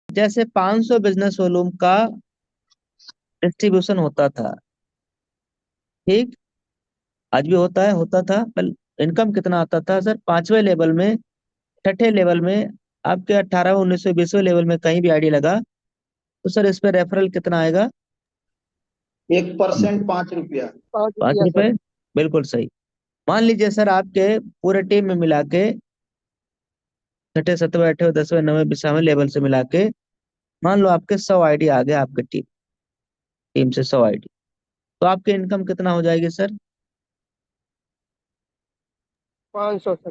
जैसे 500 business volume का distribution होता था, ठीक, आज भी होता था। कल इनकम कितना आता था सर? पांचवें लेवल में, छठे लेवल में, आपके 18वें 19वें 20वें लेवल में कहीं भी आईडी लगा तो सर इस पे रेफरल कितना आएगा? 1% 5 रुपया। 5 रुपए, बिल्कुल सही। मान लीजिए सर आपके पूरे टीम में मिला के, छठे 7वें 8वें 10वें 9वें 20वें लेवल से मिला के, मान लो आपके 100 आईडी आ गया, आपके टीम टीम से 100 आईडी, तो आपकी इनकम कितना हो जाएगी सर? 500 सर,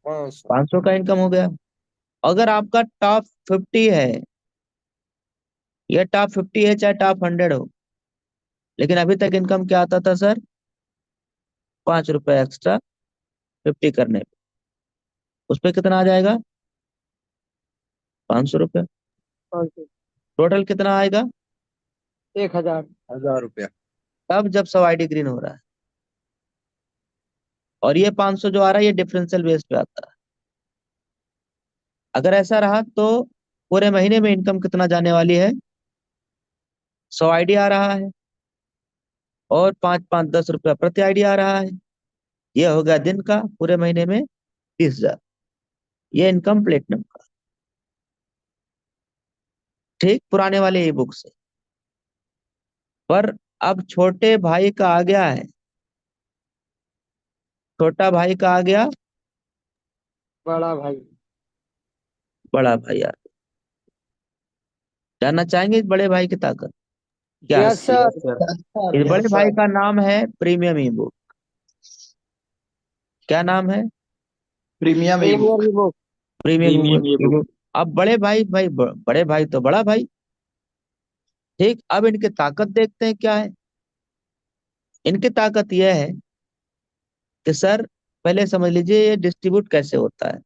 500। 500 का इनकम हो गया। अगर आपका टॉप 50 है, या टॉप 50 है चाहे टॉप 100 हो, लेकिन अभी तक इनकम क्या आता था सर? 5 रुपए एक्स्ट्रा 50 करने पे, उस पे कितना आ जाएगा? 500 रुपये। 500, टोटल कितना आएगा 1000। 1000 रुपया। तब जब 100 आईडी ग्रीन हो रहा है? और ये 500 जो आ रहा है ये डिफरेंशियल बेस पे आता है। अगर ऐसा रहा तो पूरे महीने में इनकम कितना जाने वाली है? 100 आईडी आ रहा है और 5 5 10 रुपया प्रति आईडी आ रहा है। ये हो गया दिन का, पूरे महीने में 30,000। ये इनकम प्लेटिनम का, ठीक, पुराने वाले ई बुक से। पर अब छोटे भाई का आ गया है, छोटा भाई का आ गया, बड़ा भाई। बड़ा भाई आ गया। जानना चाहेंगे इस बड़े भाई की ताकत क्या है? Yes sir. Yes sir. इस बड़े भाई का नाम है प्रीमियम ई बुक। क्या नाम है? Premium e book. Premier book. Premium premium e book. E book. अब बड़े भाई भाई बड़े भाई तो बड़ा भाई, ठीक। अब इनकी ताकत देखते हैं क्या है। इनकी ताकत यह है कि सर पहले समझ लीजिए ये डिस्ट्रीब्यूट कैसे होता है।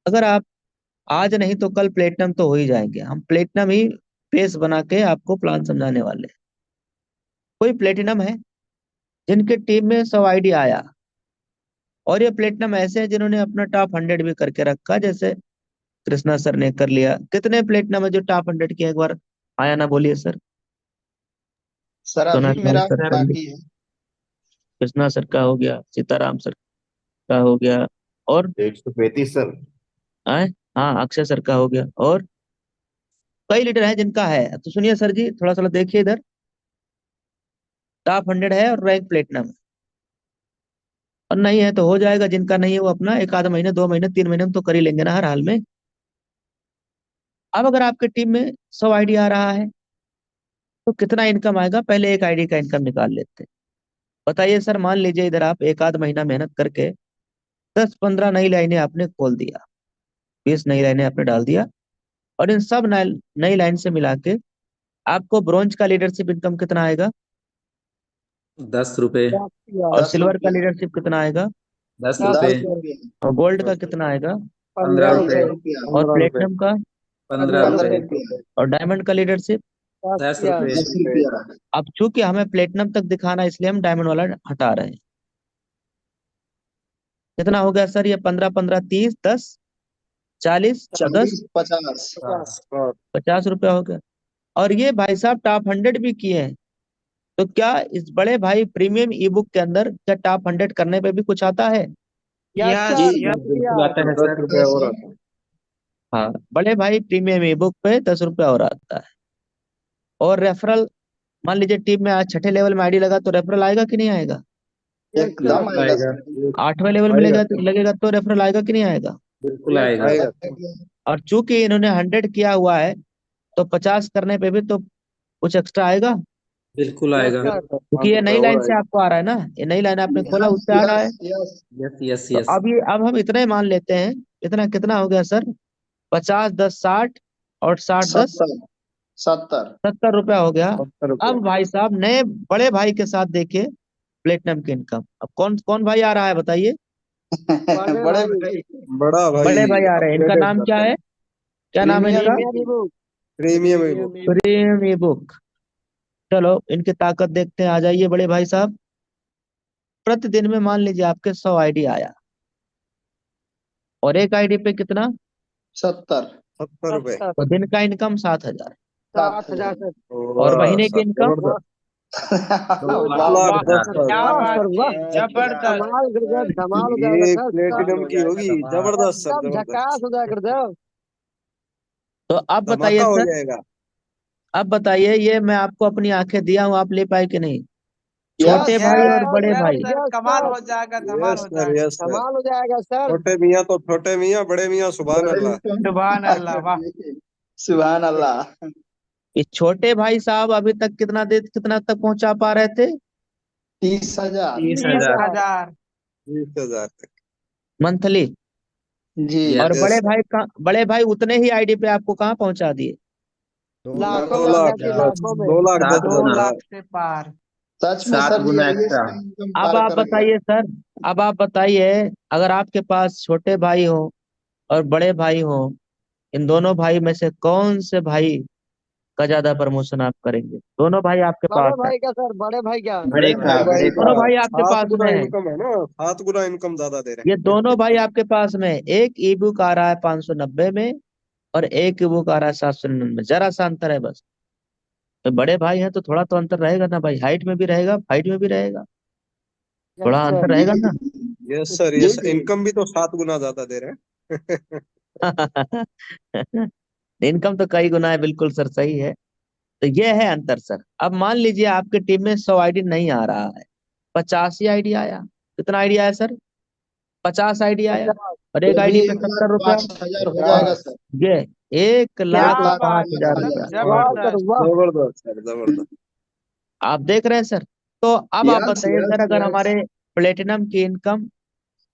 अगर आप आज नहीं तो कल प्लेटिनम तो हो ही जाएंगे। हम प्लेटिनम ही बेस बना के आपको प्लान समझाने वाले हैं। कोई प्लेटिनम है जिनके टीम में 100 आईडी आया, और ये प्लेटिनम ऐसे हैं जिन्होंने अपना टॉप 100 भी करके रखा, जैसे कृष्णा सर ने कर लिया। कितने प्लेटिनम है जो टॉप 100 के? एक बार आया ना बोलिए सर। सर अभी सोनाक्षी मेरा सर कर ली, बाकी है। कृष्णा सर का हो गया, सीताराम सर का हो गया, और 135 सर। आए, हाँ अक्षय सर का हो गया, और कई लीडर हैं जिनका है। तो सुनिए सर जी, थोड़ा सा देखिए इधर। टॉप 100 है और रैंक प्लेटिनम है, और नहीं है तो हो जाएगा। जिनका नहीं है वो अपना एक आध महीने 2 महीने 3 महीने में तो कर ही लेंगे ना, हर हाल में। अब अगर आपके टीम में 100 आईडी आ रहा है तो कितना इनकम आएगा? पहले एक आईडी का इनकम निकाल लेते हैं। बताइए सर, मान लीजिए इधर आप एक आध महीना मेहनत करके 10 15 नई लाइनें आपने खोल दिया, 20 नई लाइनें आपने डाल दिया, और इन सब नई नई लाइन से मिला के आपको ब्रॉन्ज का लीडरशिप इनकम कितना आएगा? 10 रुपए। 10,000। और 10 सिल्वर का रुपया। लीडरशिप कितना आएगा? 10 रुपए। 10 रुपया। और गोल्ड का कितना आएगा? 15 15 रुपए। रुपए। 15 रुपया। और 15 रुपए। प्लेटिनम का? 15 15 15 रुपए। रुपए। रुपया। और डायमंड का लीडरशिप? 10 10,000। रुपए। 10 रुपया। अब चूंकि हमें प्लेटिनम तक दिखाना है इसलिए हम डायमंड वाला हटा रहे हैं। कितना हो गया सर? ये 15 15 30 10 40 और 10 40 50। 50। 50 रुपया हो गया। और ये भाई साहब टॉप 100 भी किए हैं, तो क्या इस बड़े भाई प्रीमियम ई बुक के अंदर क्या टॉप 100 करने पे भी कुछ आता है? यस जी सर, जी। बिल्कुल आता है 10 सर। रुपया और आता है। हाँ, बड़े भाई प्रीमियम ई बुक पे 10 रुपया और आता है। और रेफरल, मान लीजिए टीम में आज छठे लेवल में आईडी लगा तो रेफरल आएगा कि नहीं आएगा? यस एकदम सर। आएगा आएगा। सर। 8वें लेवल में लगेगा तो रेफरल आएगा कि नहीं आएगा? बिल्कुल यस आएगा। सर। और चूंकि इन्होंने 100 किया हुआ है तो 50 करने पे भी तो कुछ एक्स्ट्रा आएगा, बिल्कुल यस आएगा। सर। क्योंकि ये नई लाइन से आपको आ रहा है ना, ये नई लाइन आपने खोला यस उससे आ रहा यस है। यस। यस यस तो यस। अब हम इतना ही मान लेते हैं। इतना कितना हो गया सर? 50 10 60, और 60 10 70। 70। 70 रुपया हो गया। 70 रुपए। अब भाई साहब नए बड़े भाई के साथ देखिए प्लेटिनम की इनकम। अब कौन कौन भाई आ रहा है बताइए? बड़े बड़े भाई। भाई। बड़ा भाई बड़े भाई आ रहे हैं। इनका अपग्रेडेड नाम क्या वर्जन। है? क्या नाम है प्रीमियम इनका? E premier book. Book. Premium e book. Premier book. Premium e book. चलो इनकी ताकत देखते हैं, आ जाइए बड़े भाई साहब। प्रतिदिन में मान लीजिए आपके 100 आईडी आया, और एक आईडी पे कितना? 70। ₹70। तो दिन का इनकम 7,000 7,000 सर। और महीने की सर इनकम जबरदस्त। वाह, 2,10,000 वाह, सर। क्या वाह बात सर है, वाह, जबरदस्त। कमाल गजब धमाल हो जाएगा ये सर, प्लेटिनम की होगी, जबरदस्त सर, एकदम झकास जबरदस्त। हो जाएगा गजब। तो अब बताइए धमाका हो सर, जाएगा। अब बताइए ये मैं आपको अपनी आंखें दिया हूँ, आप ले पाए कि नहीं? यस छोटे भाई और यस बड़े सर, भाई, यस सर, यस कमाल सर, हो जाएगा, धमाल यस हो सर, जाएगा। Yes sir. कमाल हो जाएगा सर। छोटे मियाँ तो छोटे मियाँ, बड़े मियाँ सुभान बड़े अल्लाह। इनकम। सुभान अल्लाह, वाह। सुभान अल्लाह। ये छोटे भाई साहब अभी तक कितना तक पहुंचा पा रहे थे? 30,000। 30,000। 30,000। 20,000 तक। मंथली। जी। और यस सर। बड़े भाई उतने ही आईडी पे आपको कहाँ पहुंचा दिए? लाखों 2 में लाख भैया जी, बस, लाखों में। 2,10,000 2 हजार। लाख से पार। सच में सर, ये आईएएस का इनकम अब पार आप कर गया। बताइए सर, अब आप बताइए, अगर आपके पास छोटे भाई हो और बड़े भाई हो, इन दोनों भाई में से कौन से भाई का ज्यादा प्रमोशन आप करेंगे? दोनों भाई आपके बड़े पास है, भाई का सर, बड़े भाई का। बड़े बड़े भाई का दोनों भाई आपके 7 पास गुना में है। इनकम है ना, 7 गुना इनकम ज्यादा दे रहे ये दोनों भाई आपके पास में है। एक ई बुक आ रहा है 590 में और एक ई बुक आ रहा है 799 में, जरा सा अंतर है बस। तो बड़े भाई हैं तो थोड़ा तो अंतर रहेगा ना भाई, हाइट में भी रहेगा, फाइट में भी रहेगा, यस थोड़ा अंतर सर। जी रहेगा ना। हैं। यस सर, जी यस, जी। इनकम भी तो 7 गुना ज्यादा दे रहे हैं। इनकम तो कई गुना है, बिल्कुल सर, सही है। तो ये है अंतर सर। अब मान लीजिए आपकी टीम में 100 आईडी नहीं आ रहा है, 85 आईडी आया। कितना आईडी आया सर? 50 आईडी आया। 50। और तो एक भी आईडी पे 70 रुपया। 1,05,000 हो जाएगा 50। सर। ये एक क्या लाख बात पांच है हजार सर, रुपया वाह सर जबरदस्त। वाह। जबरदस्त सर, जबरदस्त। आप देख रहे हैं सर। तो अब आप यस बताइए यस सर, अगर यस। हमारे प्लेटिनम की इनकम,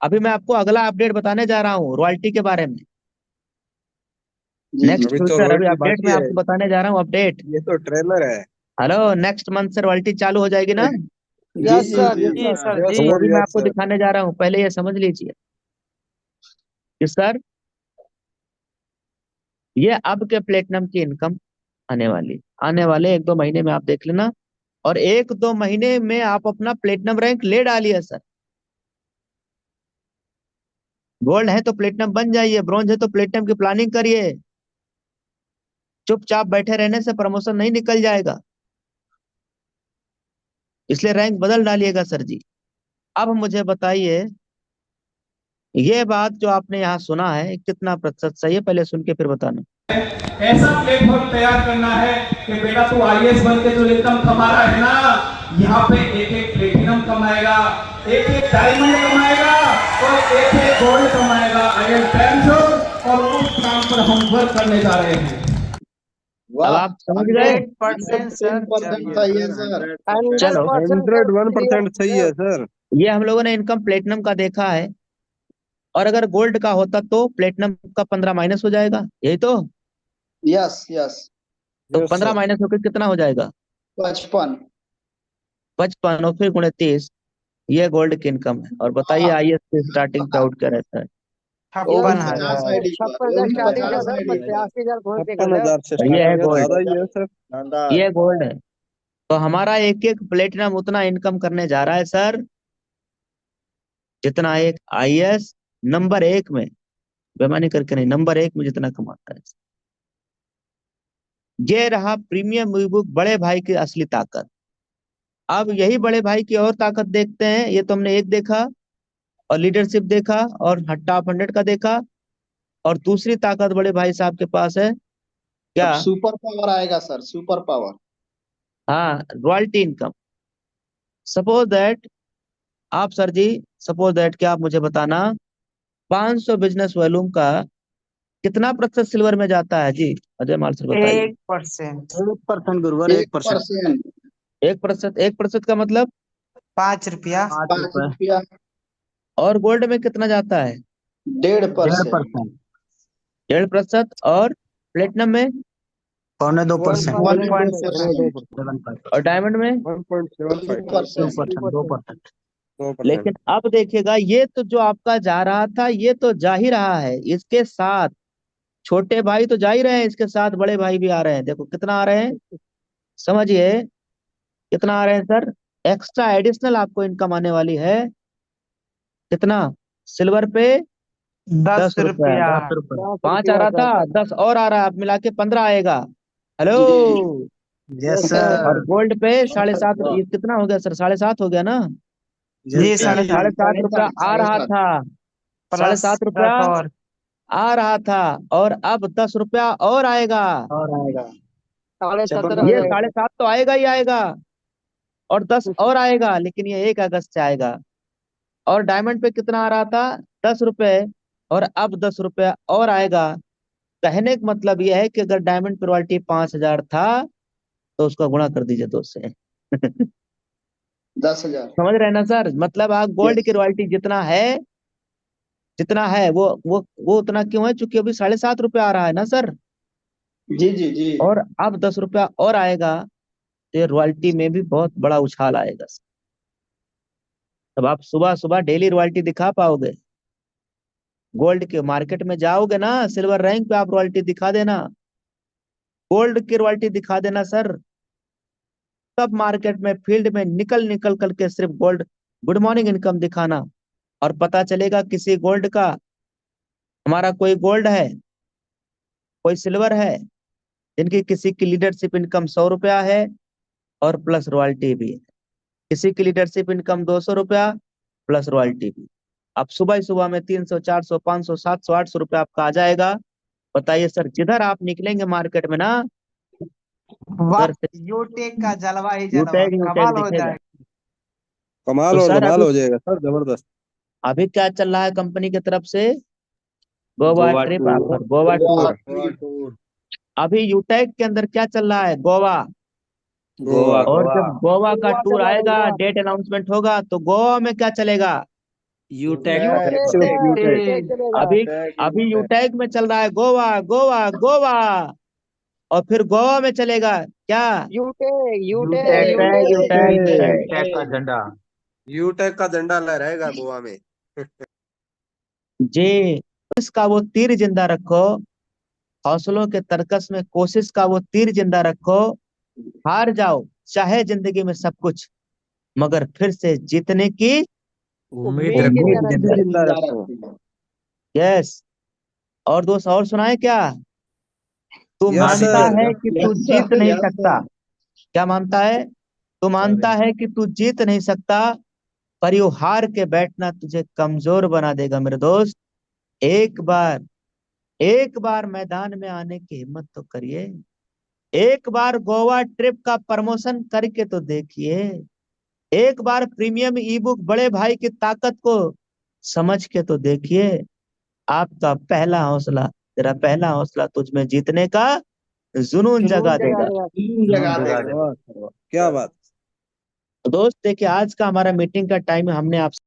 अभी मैं आपको अगला अपडेट बताने जा रहा हूँ रॉयल्टी के बारे में। जी जी। नेक्स्ट अभी तो फ्यूचर, अभी रॉयल्टी अपडेट बाकी में है, आपको बताने जा रहा हूँ, अपडेट। ये तो ट्रेलर है। हेलो, नेक्स्ट मंथ से रॉयल्टी चालू हो जाएगी ना? जी यस जी सर, जी यस जी सर। सर, यस तो जी। वो सर, भी मैं यस आपको सर। दिखाने जा रहा हूँ, पहले ये समझ लीजिए कि सर ये अब के प्लेटिनम की इनकम आने वाली, आने वाले 1-2 महीने में आप देख लेना। और 1-2 महीने में आप अपना प्लेटिनम रैंक ले डालिए सर। गोल्ड है तो प्लेटिनम बन जाइए, ब्रॉन्ज है तो प्लेटिनम की प्लानिंग करिए। चुपचाप बैठे रहने से प्रमोशन नहीं निकल जाएगा, इसलिए रैंक बदल डालिएगा सर जी। अब मुझे बताइए, ये बात जो आपने यहाँ सुना है कितना प्रतिशत सही है, पहले सुन के फिर बताना। ऐसा प्लेटफॉर्म तैयार करना है कि बेटा तू आईएएस बन के जो इनकम कमा रहा है ना, यहाँ पे एक एक प्लेटिनम कमाएगा, एक एक डायमंड कमाएगा और एक एक गोल्ड कमाएगा। आईएएस बैंक और उस काम पर हम वर्क करने जा रहे हैं। अब वाह, आप समझ गए? 100% सर, 110% सही है सर। 100% चलो, 101% सही है सर। ये हम लोगों ने इनकम प्लेटिनम का देखा है। और अगर गोल्ड का होता तो प्लेटिनम का 15 माइनस हो जाएगा, यही तो। Yes yes. तो यस 15 सर। माइनस होकर कितना हो जाएगा? 55। 55 और फिर गुणे 30। ये गोल्ड की इनकम है। और बताइए आईएएस की स्टार्टिंग पे आउट क्या रहता है? वो भी 56,000। 50 आईडी पर, 56 वो हजार भी स्टार्टिंग था 50 सर, आईडी पर। 85,000 पहुंच के गजब। 56,000 से और ये है स्टार्टिंग है, गोल्ड, ज्यादा ही है सर। ये गोल्ड है। तो हमारा एक एक प्लेटिनम उतना इनकम करने जा रहा है सर, जितना एक आईएएस नंबर 1 में, बेईमानी करके नहीं, नंबर 1 में जितना कमाता है। ये रहा प्रीमियम ई बुक बड़े भाई की असली ताकत। अब यही बड़े भाई की और ताकत देखते हैं। ये तो हमने एक देखा, और लीडरशिप देखा, और टॉप 100 का देखा। और दूसरी ताकत बड़े भाई साहब के पास है अब क्या? सुपर पावर आएगा सर, सुपर पावर। हाँ, रॉयल्टी इनकम। सपोज दैट, आप सर जी, सपोज दैट क्या, आप मुझे बताना 500 बिजनेस वॉल्यूम का कितना प्रतिशत सिल्वर में जाता है जी? अजय माल सर बताइए। 1%। 1% गुरुवर, 1%। 1%। 1%, 1% का मतलब? 5 रुपया। 5 रुपए। ₹5। और गोल्ड में कितना जाता है? 1.5%। 1.5%। 1.5%। और प्लेटिनम में? 2.25%। 1.2%। 7%। और डायमंड में? 1.75। 2%। 2%। 2%। लेकिन अब देखिएगा, ये तो जो आपका जा रहा था ये तो जा ही रहा है, इसके साथ छोटे भाई तो जा ही रहे हैं, इसके साथ बड़े भाई भी आ रहे हैं। देखो कितना आ रहे हैं, समझिए कितना आ रहे हैं सर। एक्स्ट्रा एडिशनल आपको इनकम आने वाली है। कितना? सिल्वर पे 10 10 रुपया, रुपया। 10 रुपया। 5 आ रहा था, 10 और आ रहा है, अब मिला के 15 आएगा। हेलो। यस जी। और सर। गोल्ड पे 7.5, ये कितना हो गया सर? 7.5 हो गया ना? जी यस साढ़े सर। सात 7.5 रुपया आ रहा था, प्लस 7.5 रुपया 10 और आ रहा था, और अब 10 रुपया और आएगा। और आएगा। ये 7.5 तो आएगा ही आएगा, और 10 और आएगा, लेकिन ये 1 अगस्त से आएगा। और डायमंड पे कितना आ रहा था? 10 रुपए, और अब 10 रुपया और आएगा। कहने का मतलब यह है कि अगर डायमंड पे रॉयल्टी 5,000 था, तो उसका गुणा कर दीजिए 2 से। 10,000। समझ रहे हैं ना सर? मतलब आप गोल्ड की यस। रॉयल्टी जितना है वो उतना क्यों है? चूंकि अभी 7.5 रुपया आ रहा है ना सर, जी जी जी। और अब 10 रुपया और आएगा, तो ये रॉयल्टी में भी बहुत बड़ा उछाल आएगा। तब आप सुबह सुबह डेली रॉयल्टी दिखा पाओगे। गोल्ड के मार्केट में जाओगे ना, सिल्वर रैंक पे आप रॉयल्टी दिखा देना, गोल्ड की रॉयल्टी दिखा देना सर, तब मार्केट में फील्ड में निकल निकल करके सिर्फ गोल्ड गुड मॉर्निंग इनकम दिखाना, और पता चलेगा किसी गोल्ड का, हमारा कोई गोल्ड है, कोई सिल्वर है, जिनकी किसी की लीडरशिप इनकम 100 रुपया है और प्लस रॉयल्टी भी है, किसी की लीडरशिप इनकम 200 रुपया प्लस रॉयल्टी भी। अब सुबह ही सुबह में 300, 400, 500, 700, 800 रुपया आपका आ जाएगा। बताइए सर, जिधर आप निकलेंगे मार्केट में ना, वाह, उधर से यूटेक का जलवा ही जलवा, यूटैग यूटैग कमाल हो दिखेगा। जाएगा। कमाल तो और सर धमाल अभी हो जाएगा सर, जबरदस्त। अभी क्या चल रहा है कंपनी की तरफ से? Goa Goa trip tour. Offer, Goa Goa tour. Tour. अभी यूटैग के अंदर क्या चल रहा है? गोवा। गोवा। और जब गोवा का टूर आएगा, डेट अनाउंसमेंट होगा, तो गोवा में क्या चलेगा? यूटेक का यूटेक। चलेगा। सिर्फ यूटेक। अभी अभी यूटैग में चल रहा है गोवा गोवा गोवा, और फिर गोवा में चलेगा क्या? यूटेक। यूटैग यूटैग यूटैग। यूटेक का झंडा। यूटेक का झंडा लहराएगा गोवा में। जी, इसका वो तीर जिंदा रखो, हौसलों के तरकस में कोशिश का वो तीर जिंदा रखो। हार जाओ चाहे जिंदगी में सब कुछ, मगर फिर से जीतने की उम्मीद फिर रखो। उम्मीद कोशिश जिंदा भी रखो। जिंदा रखो। यस। और दोस्त और सुनाए क्या? तू यस मानता सर। है कि तू यस जीत सर, नहीं यस सकता। सर। क्या मानता है? तू मानता है कि तू जीत नहीं सकता, पर यू हार के बैठना तुझे कमजोर बना देगा मेरे दोस्त। एक बार मैदान में आने की हिम्मत तो करिए। एक बार गोवा ट्रिप का प्रमोशन करके तो देखिए। एक बार प्रीमियम ई बुक बड़े भाई की ताकत को समझ के तो देखिए। आपका पहला हौसला, तेरा पहला हौसला तुझ में जीतने का जुनून जगा देगा। जगा देगा। वाह सर वाह, क्या बात। तो दोस्त देखिए, आज का हमारा मीटिंग का टाइम है, हमने आपसे